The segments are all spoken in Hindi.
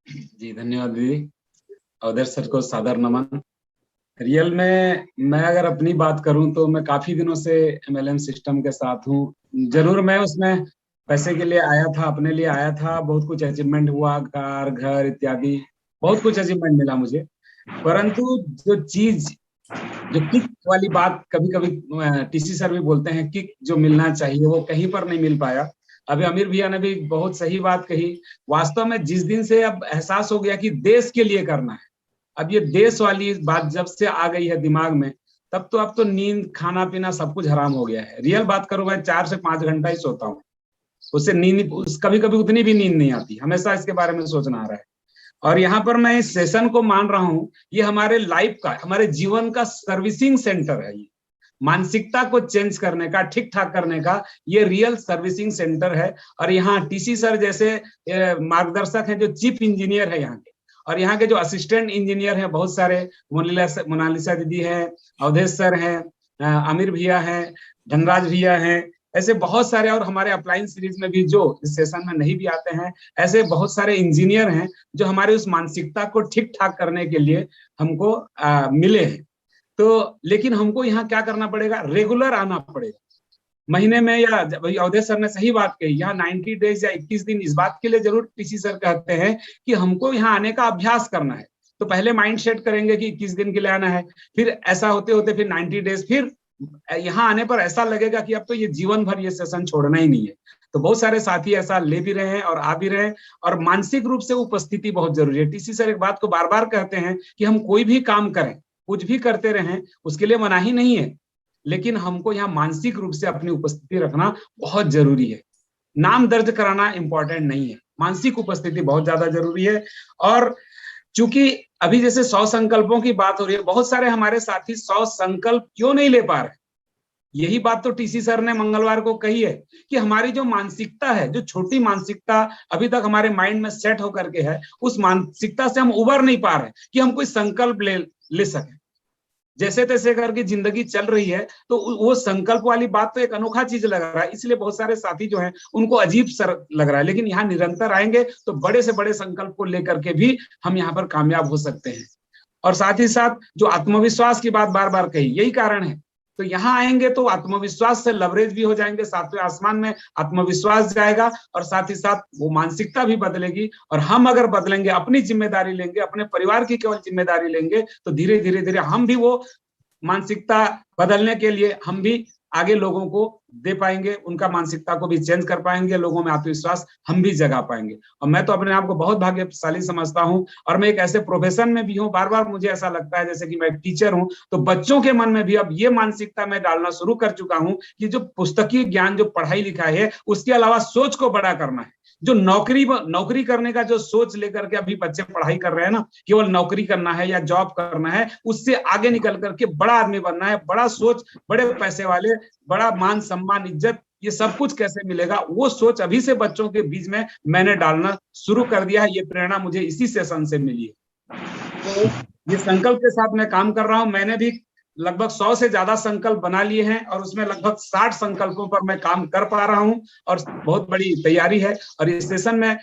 जी धन्यवाद दीदी। अवधेश सर को सादर नमन। रियल में मैं अगर अपनी बात करूं तो मैं काफी दिनों से एमएलएम सिस्टम के साथ हूं। जरूर मैं उसमें पैसे के लिए आया था, अपने लिए आया था, बहुत कुछ अचीवमेंट हुआ, कार घर इत्यादि बहुत कुछ अचीवमेंट मिला मुझे। परंतु जो चीज, जो किक वाली बात कभी कभी टीसी सर भी बोलते हैं, किक जो मिलना चाहिए वो कहीं पर नहीं मिल पाया। अभी अमीर भैया ने भी बहुत सही बात कही। वास्तव में जिस दिन से अब एहसास हो गया कि देश के लिए करना है, अब ये देश वाली बात जब से आ गई है दिमाग में, तब तो अब तो नींद खाना पीना सब कुछ हराम हो गया है। रियल बात करूं, मैं 4 से 5 घंटा ही सोता हूँ। उससे नींद कभी कभी उतनी भी नींद नहीं आती, हमेशा इसके बारे में सोचना आ रहा है। और यहाँ पर मैं इस सेशन को मान रहा हूँ, ये हमारे लाइफ का, हमारे जीवन का सर्विसिंग सेंटर है। ये मानसिकता को चेंज करने का, ठीक ठाक करने का ये रियल सर्विसिंग सेंटर है। और यहाँ टीसी सर जैसे मार्गदर्शक हैं, जो चीफ इंजीनियर है यहाँ के, और यहाँ के जो असिस्टेंट इंजीनियर हैं बहुत सारे, मोनालिसा दीदी हैं, अवधेश सर हैं, आमिर भैया हैं, धनराज भैया हैं, ऐसे बहुत सारे, और हमारे अप्लायंस सीरीज में भी जो इस सेशन में नहीं भी आते हैं, ऐसे बहुत सारे इंजीनियर हैं जो हमारे उस मानसिकता को ठीक ठाक करने के लिए हमको मिले हैं। तो लेकिन हमको यहाँ क्या करना पड़ेगा, रेगुलर आना पड़ेगा महीने में, या भाई अवधेश सर ने सही बात कही, यहाँ 90 डेज या 21 दिन इस बात के लिए जरूर टीसी सर कहते हैं कि हमको यहाँ आने का अभ्यास करना है। तो पहले माइंड सेट करेंगे कि 21 दिन के लिए आना है, फिर ऐसा होते होते फिर 90 डेज, फिर यहाँ आने पर ऐसा लगेगा कि अब तो ये जीवन भर ये सेशन छोड़ना ही नहीं है। तो बहुत सारे साथी ऐसा ले भी रहे हैं और आ भी रहे हैं। और मानसिक रूप से उपस्थिति बहुत जरूरी है। टीसी सर एक बात को बार बार कहते हैं कि हम कोई भी काम करें, कुछ भी करते रहें, उसके लिए मनाही नहीं है, लेकिन हमको यहाँ मानसिक रूप से अपनी उपस्थिति रखना बहुत जरूरी है। नाम दर्ज कराना इंपॉर्टेंट नहीं है, मानसिक उपस्थिति बहुत ज्यादा जरूरी है। और चूंकि अभी जैसे 100 संकल्पों की बात हो रही है, बहुत सारे हमारे साथी 100 संकल्प क्यों नहीं ले पा रहे, यही बात तो टीसी सर ने मंगलवार को कही है कि हमारी जो मानसिकता है, जो छोटी मानसिकता अभी तक हमारे माइंड में सेट होकर के है, उस मानसिकता से हम उबर नहीं पा रहे कि हम कोई संकल्प ले सके। जैसे तैसे करके जिंदगी चल रही है, तो वो संकल्प वाली बात तो एक अनोखा चीज लग रहा है, इसलिए बहुत सारे साथी जो हैं उनको अजीब सर लग रहा है। लेकिन यहाँ निरंतर आएंगे तो बड़े से बड़े संकल्प को लेकर के भी हम यहाँ पर कामयाब हो सकते हैं। और साथ ही साथ जो आत्मविश्वास की बात बार बार कही, यही कारण है। तो यहाँ आएंगे तो आत्मविश्वास से लवरेज भी हो जाएंगे, सातवें आसमान में आत्मविश्वास जाएगा, और साथ ही साथ वो मानसिकता भी बदलेगी। और हम अगर बदलेंगे, अपनी जिम्मेदारी लेंगे, अपने परिवार की केवल जिम्मेदारी लेंगे, तो धीरे धीरे धीरे हम भी वो मानसिकता बदलने के लिए हम भी आगे लोगों को दे पाएंगे, उनका मानसिकता को भी चेंज कर पाएंगे, लोगों में आत्मविश्वास हम भी जगा पाएंगे। और मैं तो अपने आप को बहुत भाग्यशाली समझता हूं, और मैं एक ऐसे प्रोफेशन में भी हूं, बार बार मुझे ऐसा लगता है जैसे कि मैं टीचर हूं, तो बच्चों के मन में भी अब ये मानसिकता मैं डालना शुरू कर चुका हूं कि जो पुस्तकीय ज्ञान, जो पढ़ाई लिखाई है, उसके अलावा सोच को बड़ा करना है। जो नौकरी करने का जो सोच लेकर के अभी बच्चे पढ़ाई कर रहे हैं ना, केवल नौकरी करना है या जॉब करना है, उससे आगे निकल करके बड़ा आदमी बनना है, बड़ा सोच, बड़े पैसे वाले, बड़ा मान सम्मान इज्जत, ये सब कुछ कैसे मिलेगा, वो सोच अभी से बच्चों के बीच में मैंने डालना शुरू कर दिया है। ये प्रेरणा मुझे इसी सेशन से मिली है। तो ये संकल्प के साथ मैं काम कर रहा हूं। मैंने भी लगभग 100 से ज्यादा संकल्प बना लिए हैं, और उसमें लगभग 60 संकल्पों पर मैं काम कर पा रहा हूं, और बहुत बड़ी तैयारी है। और इस सेशन में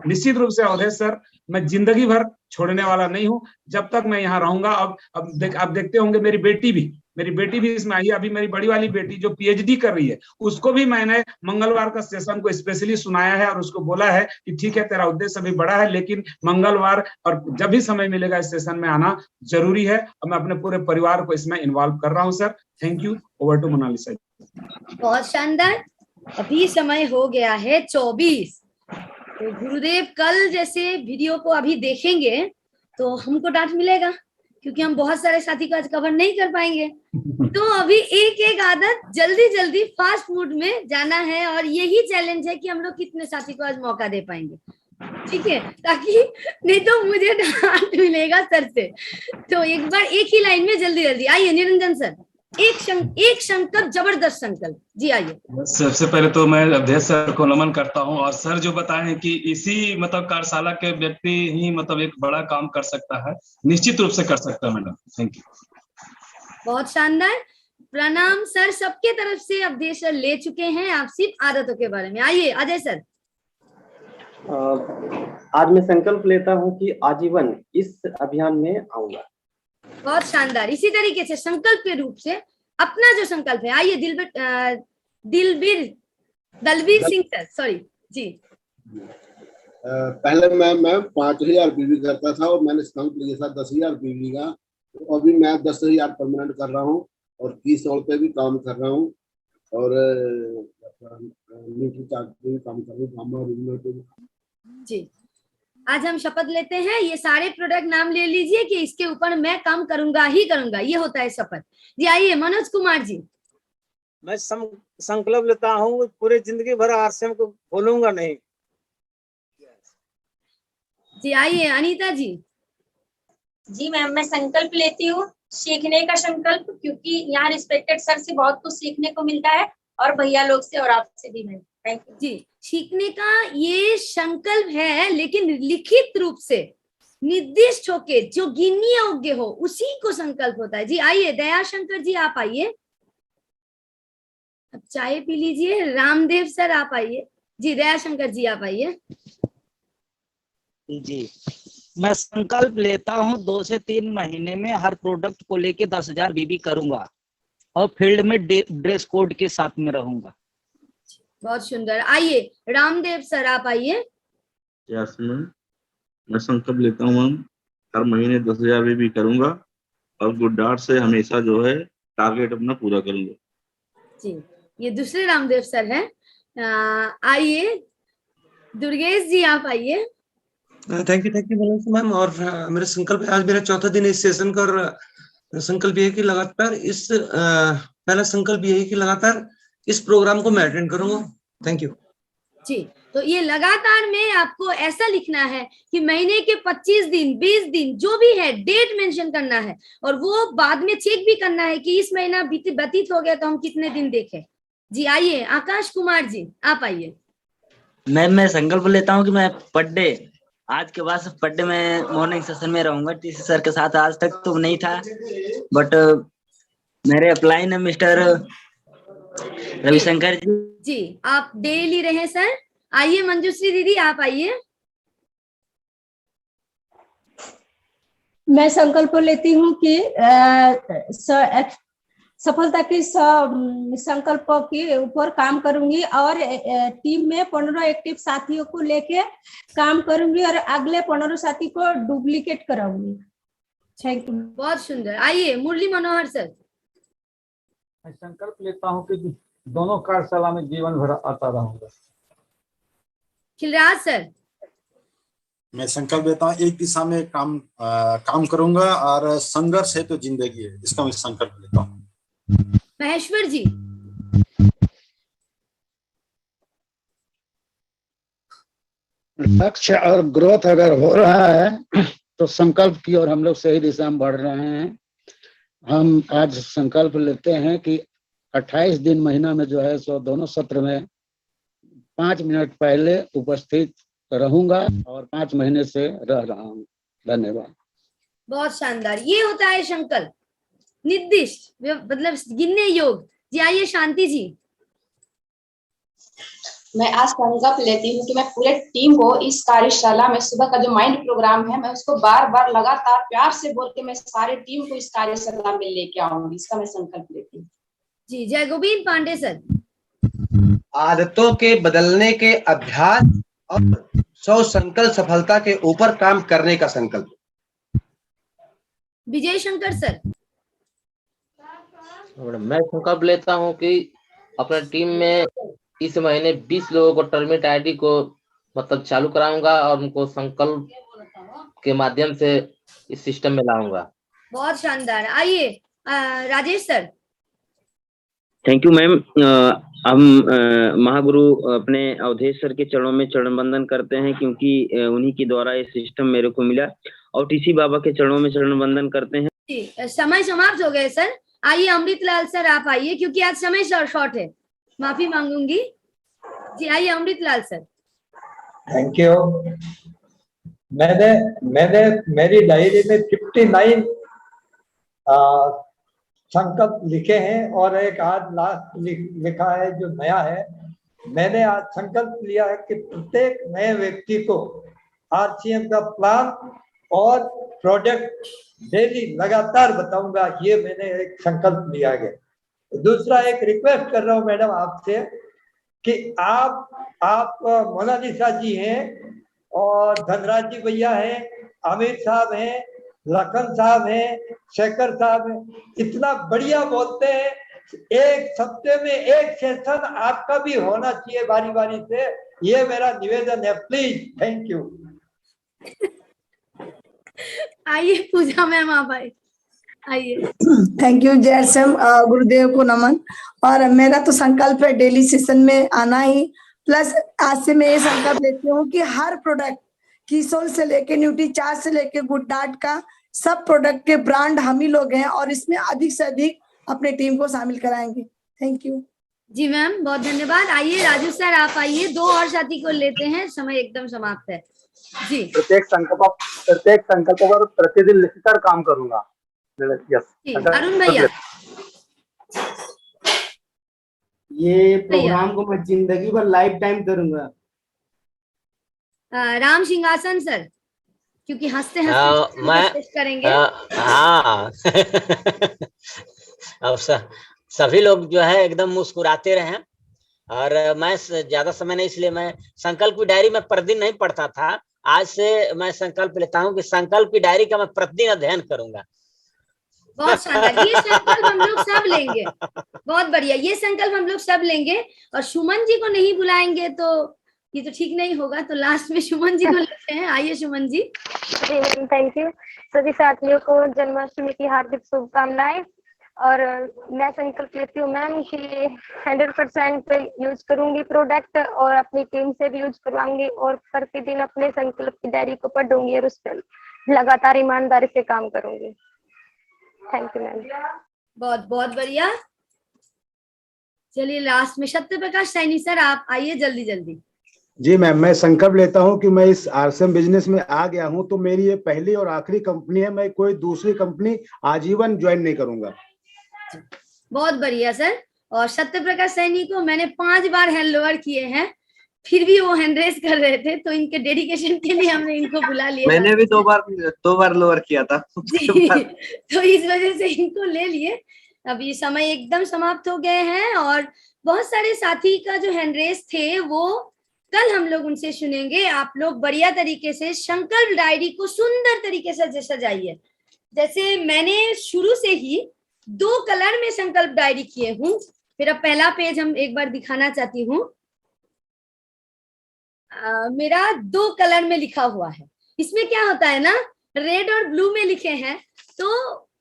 निश्चित रूप से अवधेश सर, मैं जिंदगी भर छोड़ने वाला नहीं हूं, जब तक मैं यहाँ रहूंगा। अब देखते होंगे मेरी बेटी भी इसमें आई है। अभी मेरी बड़ी वाली बेटी जो पीएचडी कर रही है, उसको भी मैंने मंगलवार का सेशन को स्पेशली सुनाया है, और उसको बोला है कि ठीक है, तेरा उद्देश्य अभी बड़ा है, लेकिन मंगलवार और जब भी समय मिलेगा इस सेशन में आना जरूरी है। और मैं अपने पूरे परिवार को इसमें इन्वॉल्व कर रहा हूँ। Sir thank you. Over to Monalisa. बहुत शानदार। अभी समय हो गया है 24। तो गुरुदेव कल जैसे वीडियो को अभी देखेंगे तो हमको डांट मिलेगा, क्योंकि हम बहुत सारे साथी को आज कवर नहीं कर पाएंगे। तो अभी एक एक आदत जल्दी जल्दी फास्ट मूड में जाना है, और यही चैलेंज है कि हम लोग कितने साथी को आज मौका दे पाएंगे, ठीक है, ताकि नहीं तो मुझे डांट मिलेगा सर से। तो एक बार एक ही लाइन में जल्दी जल्दी आइए। निरंजन सर, एक संकल्प, जबरदस्त संकल्प जी, आइए। सबसे पहले तो मैं अवधेश सर को नमन करता हूं, और सर जो बताए कि इसी मतलब कार्यशाला के व्यक्ति ही मतलब एक बड़ा काम कर सकता है, निश्चित रूप से कर सकता है मैडम। Thank you. बहुत शानदार, प्रणाम सर। सबके तरफ से अवधेश सर ले चुके हैं, आप सिर्फ आदतों के बारे में। आइए अजय सर। आज मैं संकल्प लेता हूं कि आजीवन इस अभियान में आऊंगा। बहुत शानदार। इसी तरीके से संकल्प के रूप से अपना जो संकल्प है, आइए दलवीर सिंह सर, सॉरी जी। पहले मैं 5,000 बीवी करता था और मैंने संकल्प लिया था 10,000 बीवी का। तो अभी मैं 10,000 परमानेंट कर रहा हूँ और 30 साल पे भी काम कर रहा हूँ और मीटर चार्ज पे भी काम कर रहा हूँ जी। आज हम शपथ लेते हैं, ये सारे प्रोडक्ट नाम ले लीजिए कि इसके ऊपर मैं काम करूंगा ही करूंगा, ये होता है शपथ। जी आइए मनोज कुमार जी। मैं संकल्प लेता हूँ पूरी जिंदगी भर आरसीएम को भूलूंगा नहीं। जी आइए अनीता जी। जी मैम, मैं संकल्प लेती हूँ सीखने का संकल्प, क्योंकि यहाँ रिस्पेक्टेड सर से बहुत कुछ सीखने को मिलता है और भैया लोग से और आपसे भी। मैम थैंक यू जी। सीखने का ये संकल्प है, लेकिन लिखित रूप से निर्दिष्ट होके जो गिनने योग्य हो उसी को संकल्प होता है। जी आइए दयाशंकर जी, आप आइए, अब चाय पी लीजिए। रामदेव सर आप आइए। जी दयाशंकर जी आप आइए। जी मैं संकल्प लेता हूं 2 से 3 महीने में हर प्रोडक्ट को लेके 10,000 बीबी करूंगा और फील्ड में ड्रेस कोड के साथ में रहूंगा। बहुत सुंदर। आइए रामदेव सर आप आइए। मैं संकल्प लेता हूँ हर महीने 10,000 बीबी करूंगा और गुड डार्ट से हमेशा जो है टारगेट अपना पूरा करूंगा। जी ये दूसरे रामदेव सर हैं। आइए दुर्गेश जी आप आइए। Thank you Manoj ma'am. और मेरा संकल्प है, आज मेरा चौथा दिन इस सेशन का, और संकल्प ये कि लगातार पहला संकल्प ये है कि लगातार इस प्रोग्राम को मैं अटेंड करूंगा। थैंक यू जी। तो ये लगातार में आपको ऐसा लिखना है कि महीने के 25 दिन 20 दिन जो भी है डेट मेंशन करना है, और वो बाद में चेक भी करना है कि इस महीना व्यतीत हो गया तो हम कितने दिन देखें। जी आइए आकाश कुमार जी आप आइए। मैं संकल्प लेता हूँ कि मैं पर डे, आज के बाद पर डे मैं मॉर्निंग सेशन में रहूंगा। टीसी सर के साथ आज तक तो नहीं था, बट मेरे अपलाइन है मिस्टर रविशंकर जी। जी आप डेली रहे सर। आइए मंजूश्री दीदी आप आइए। मैं संकल्प लेती हूँ कि सफलता के संकल्प के ऊपर काम करूंगी और टीम में 15 एक्टिव साथियों को लेके काम करूंगी और अगले 15 साथी को डुप्लीकेट कराऊंगी। Thank you. बहुत सुंदर। आइए मुरली मनोहर सर। मैं संकल्प लेता हूँ कि दोनों कार्यशाला में जीवन भर आता रहूंगा। खिलराज सर। मैं संकल्प लेता हूँ एक दिशा में काम करूंगा और संघर्ष है तो जिंदगी है, इसका मैं संकल्प लेता हूँ। महेश्वर जी। लक्ष्य और ग्रोथ अगर हो रहा है तो संकल्प की ओर हम लोग सही दिशा में बढ़ रहे हैं। हम आज संकल्प लेते हैं कि 28 दिन महीना में जो है सो दोनों सत्र में 5 मिनट पहले उपस्थित रहूंगा और 5 महीने से रह रहा हूँ। धन्यवाद। बहुत शानदार। ये होता है संकल्प निर्दिष्ट, मतलब गिनने योग्य। जी आइए शांति जी। मैं आज संकल्प लेती हूँ कि मैं पूरे टीम को इस कार्यशाला में सुबह का जो माइंड प्रोग्राम है मैं उसको बार बार लगातार प्यार से बोल के मैं सारे टीम को इस कार्यशाला में लेके आऊंगी, इसका मैं संकल्प लेती हूँ। जी जय गोविंद पांडे सर। आदतों के बदलने के अभ्यास और 100 संकल्प सफलता के ऊपर काम करने का संकल्प। विजय शंकर सर। मैं संकल्प लेता हूं कि अपने टीम में इस महीने 20 लोगों को टर्मिनेट आईडी को मतलब चालू कराऊंगा और उनको संकल्प के माध्यम से इस सिस्टम में लाऊंगा। बहुत शानदार। आइए Rajesh sir. Thank you ma'am. हम महागुरु अपने अवधेश सर के चरणों में चरण वंदन करते हैं, क्योंकि उन्हीं के द्वारा ये सिस्टम मेरे को मिला, और टीसी बाबा के चरणों में चरण वंदन करते हैं। समय समाप्त हो गए सर। आइए अमृतलाल सर आप आइए, क्योंकि आज समय शॉर्ट है, माफी मांगूंगी। जी आइए अमृतलाल सर। Thank you. मैंने मेरी डायरी में 59 संकल्प लिखे हैं और एक आज लास्ट लिखा है जो नया है मैंने आज संकल्प लिया है कि प्रत्येक नए व्यक्ति को आरसीएम का प्लान और प्रोडक्ट डेली लगातार बताऊंगा, ये मैंने एक संकल्प लिया है। दूसरा एक रिक्वेस्ट कर रहा हूँ मैडम आपसे कि आप मोनालिसा जी हैं और धनराज जी भैया हैं, आमिर साहब हैं, लखन साहब हैं, शेखर साहब हैं, इतना बढ़िया बोलते हैं। एक हफ्ते में एक सेशन आपका भी होना चाहिए बारी बारी से, ये मेरा निवेदन है, प्लीज। Thank you. आइए पूजा मैम आप आइए। थैंक यू जय श्याम, गुरुदेव को नमन। और मेरा तो संकल्प है डेली सेशन में आना ही, प्लस आज से मैं ये संकल्प लेती हूँ कि हर प्रोडक्ट कीसोल से लेके न्यूट्रीचार्ज से लेके गुड डाइट का सब प्रोडक्ट के ब्रांड हम ही लोग हैं और इसमें अधिक से अधिक अपने टीम को शामिल कराएंगे। Thank you. जी मैम बहुत धन्यवाद। आइए राजू सर आप आइए, 2 और साथी को लेते हैं, समय एकदम समाप्त है जी। प्रत्येक संकल्प पर प्रतिदिन लिखकर काम करूंगा। अरुण भैया, ये प्रोग्राम को मैं जिंदगी भर लाइफ टाइम करूंगा। राम सिंहासन सर, क्योंकि हंसते हंसते मैं करेंगे। हाँ अब सभी लोग जो है एकदम मुस्कुराते रहे। और मैं ज्यादा समय नहीं, इसलिए मैं संकल्प की डायरी में प्रतिदिन नहीं पढ़ता था। आज से मैं संकल्प लेता हूँ कि संकल्प की डायरी का मैं प्रतिदिन अध्ययन करूंगा। बहुत शानदार, ये संकल्प हम लोग सब लेंगे। बहुत बढ़िया, ये संकल्प हम लोग सब लेंगे। और सुमन जी को नहीं बुलाएंगे तो ये तो ठीक नहीं होगा, तो लास्ट में सुमन जी को लेते हैं। आइए सुमन जी। Thank you. सभी साथियों को जन्माष्टमी की हार्दिक शुभकामनाएं। और मैं संकल्प लेती हूँ मैम कि 100% यूज करूंगी प्रोडक्ट और अपनी टीम से भी यूज करवाऊंगी और प्रतिदिन अपने संकल्प की डायरी को पढ़ूंगी और उस पर लगातार ईमानदारी से काम करूंगी। Thank you ma'am. बहुत बहुत बढ़िया। चलिए लास्ट में सत्य प्रकाश सैनी सर आप आइए जल्दी जल्दी। जी मैम, मैं संकल्प लेता हूं कि मैं इस आरसीएम बिजनेस में आ गया हूं तो मेरी ये पहली और आखिरी कंपनी है। मैं कोई दूसरी कंपनी आजीवन ज्वाइन नहीं करूंगा। बहुत बढ़िया सर। और सत्य प्रकाश सैनी को मैंने 5 बार हैंड ओवर किए हैं, फिर भी वो हैंड रेस कर रहे थे, तो इनके डेडिकेशन के लिए हमने इनको बुला लिया। मैंने भी 2 बार लोअर किया था जी, तो इस वजह से इनको ले लिए। अब ये समय एकदम समाप्त हो गए हैं और बहुत सारे साथी का जो हैंड रेस थे वो कल हम लोग उनसे सुनेंगे। आप लोग बढ़िया तरीके से संकल्प डायरी को सुंदर तरीके से सजाइए। जैसे मैंने शुरू से ही 2 कलर में संकल्प डायरी किए हूँ। फिर अब पहला पेज हम एक बार दिखाना चाहती हूँ। मेरा 2 कलर में लिखा हुआ है। इसमें क्या होता है ना, रेड और ब्लू में लिखे हैं तो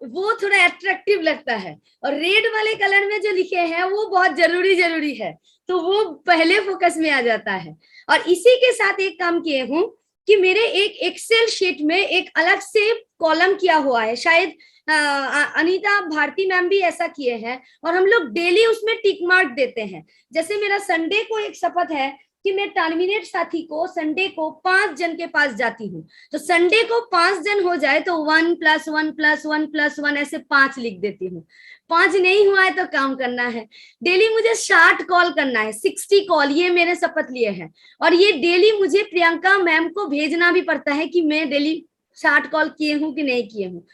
वो थोड़ा अट्रैक्टिव लगता है, और रेड वाले कलर में जो लिखे हैं वो बहुत जरूरी है, तो वो पहले फोकस में आ जाता है। और इसी के साथ एक काम किए हूँ कि मेरे एक एक्सेल शीट में एक अलग से कॉलम किया हुआ है। शायद अनीता भारती मैम भी ऐसा किए हैं, और हम लोग डेली उसमें टिक मार्क देते हैं। जैसे मेरा संडे को एक शपथ है कि मैं टर्मिनेट साथी को संडे को 5 जन के पास जाती हूँ, तो संडे को 5 जन हो जाए तो 1 + 1 + 1 + 1 ऐसे 5 लिख देती हूँ। 5 नहीं हुआ है तो काम करना है। डेली मुझे 60 कॉल करना है, 60 कॉल, ये मेरे शपथ लिए हैं। और ये डेली मुझे प्रियंका मैम को भेजना भी पड़ता है कि मैं डेली 60 कॉल किए हूँ कि नहीं किए हूँ।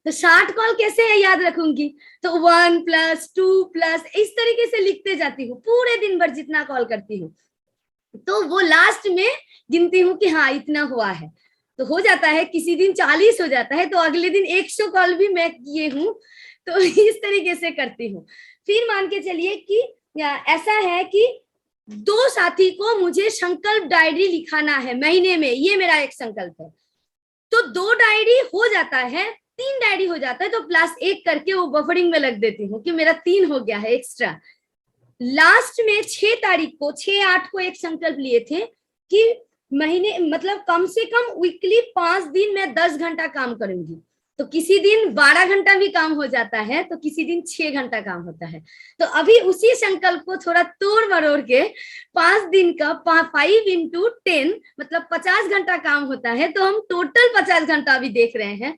तो 60 कॉल कैसे याद रखूंगी, तो 1 + 2 इस तरीके से लिखते जाती हूँ पूरे दिन भर जितना कॉल करती हूँ। तो वो लास्ट में गिनती हूँ कि हाँ इतना हुआ है, तो हो जाता है किसी दिन 40 हो जाता है, तो अगले दिन 100 कॉल भी मैं किए हूँ। तो इस तरीके से करती हूँ। फिर मान के चलिए कि ऐसा है कि 2 साथी को मुझे संकल्प डायरी लिखाना है महीने में, ये मेरा एक संकल्प है। तो 2 डायरी हो जाता है, 3 डायरी हो जाता है, तो +1 करके वो बफरिंग में लग देती हूँ कि मेरा 3 हो गया है एक्स्ट्रा। लास्ट में 6 तारीख को 6/8 को एक संकल्प लिए थे कि महीने मतलब कम से कम वीकली 5 दिन मैं 10 घंटा काम करूंगी। तो किसी दिन 12 घंटा भी काम हो जाता है, तो किसी दिन 6 घंटा काम होता है। तो अभी उसी संकल्प को थोड़ा तोड़ मरोड़ के 5 दिन का 5 × 10 मतलब 50 घंटा काम होता है, तो हम टोटल 50 घंटा अभी देख रहे हैं,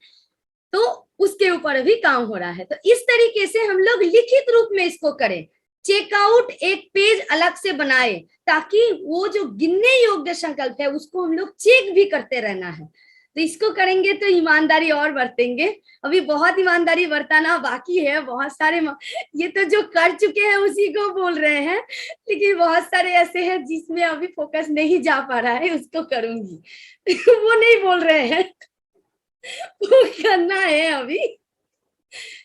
तो उसके ऊपर भी काम हो रहा है। तो इस तरीके से हम लोग लिखित रूप में इसको करें, चेकआउट एक पेज अलग से बनाए, ताकि वो जो गिनने योग्य संकल्प है उसको हम लोग चेक भी करते रहना है। तो इसको करेंगे तो ईमानदारी और बरतेंगे। अभी बहुत ईमानदारी बरताना बाकी है, बहुत सारे ये तो जो कर चुके हैं उसी को बोल रहे हैं, लेकिन बहुत सारे ऐसे हैं जिसमें अभी फोकस नहीं जा पा रहा है, उसको करूंगी। वो नहीं बोल रहे हैं, वो करना है अभी,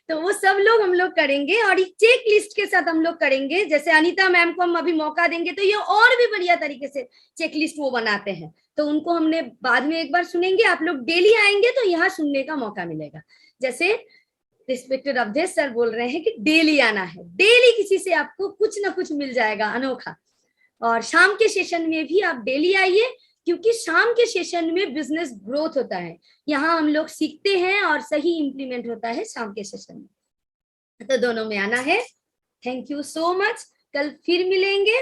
तो वो सब लोग हम लोग करेंगे और एक चेक लिस्ट के साथ हम लोग करेंगे। जैसे अनीता मैम को हम अभी मौका देंगे तो ये और भी बढ़िया तरीके से चेक लिस्ट वो बनाते हैं, तो उनको हमने बाद में एक बार सुनेंगे। आप लोग डेली आएंगे तो यहाँ सुनने का मौका मिलेगा। जैसे रिस्पेक्टेड अवधेश सर बोल रहे हैं कि डेली आना है, डेली किसी से आपको कुछ ना कुछ मिल जाएगा अनोखा। और शाम के सेशन में भी आप डेली आइए, क्योंकि शाम के सेशन में बिजनेस ग्रोथ होता है, यहाँ हम लोग सीखते हैं और सही इंप्लीमेंट होता है शाम के सेशन में। तो दोनों में आना है। थैंक यू सो मच, कल फिर मिलेंगे।